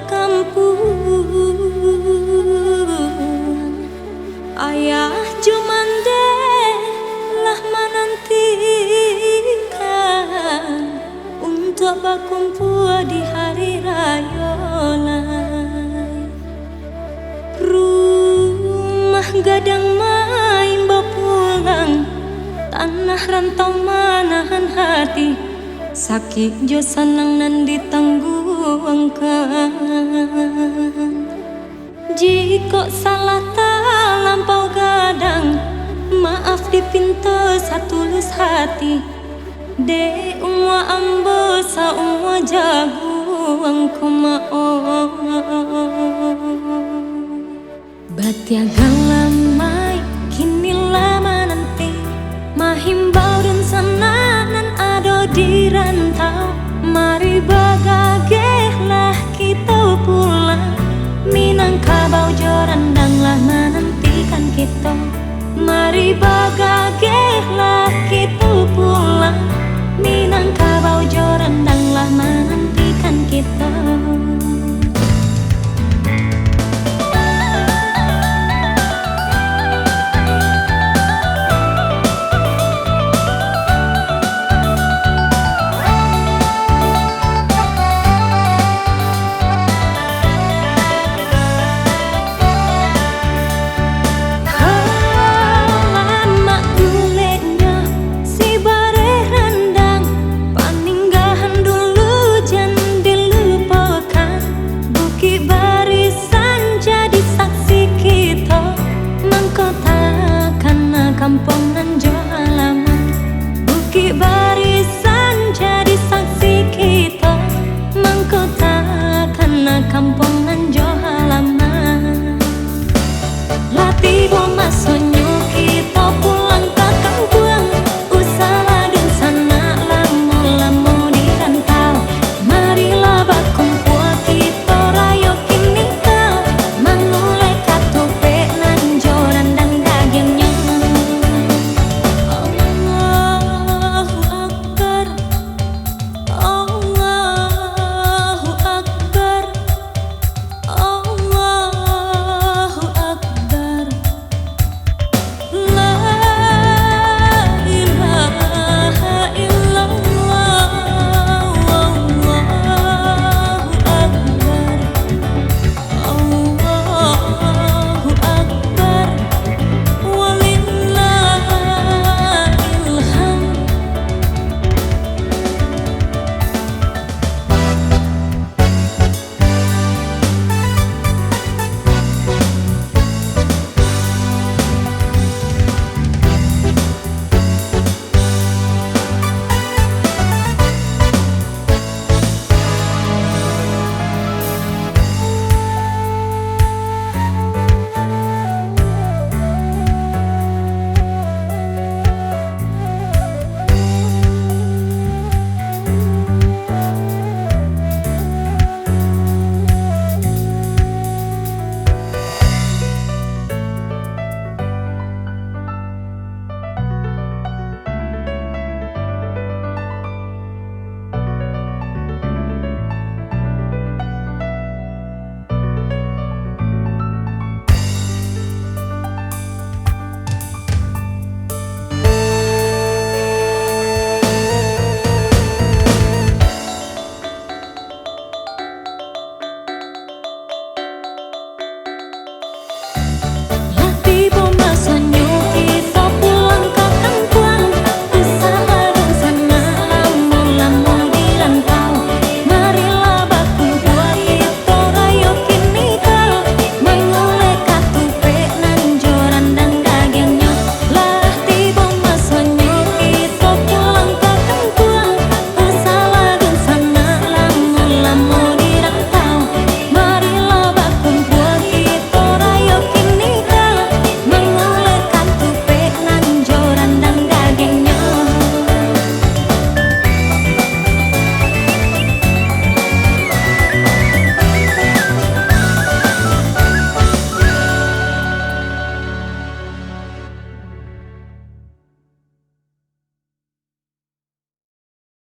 kampung. Ayah cuman lah menantikan untuk berkumpul di hari raya lai. Rumah gadang main berpulang, tanah rantau manahan hati, sakit jo senang nan ditangguhkan. Jika salah tak lampau gadang, maaf dipinta satulus hati. De umwa ambo sa umwa jagung komao. Batiagang lamai kini lama nanti, mahimbau dan sananan ado di rantau. Mari bagagehlah kita pulang, Minangkabau joran danglah menantikan kita. Mari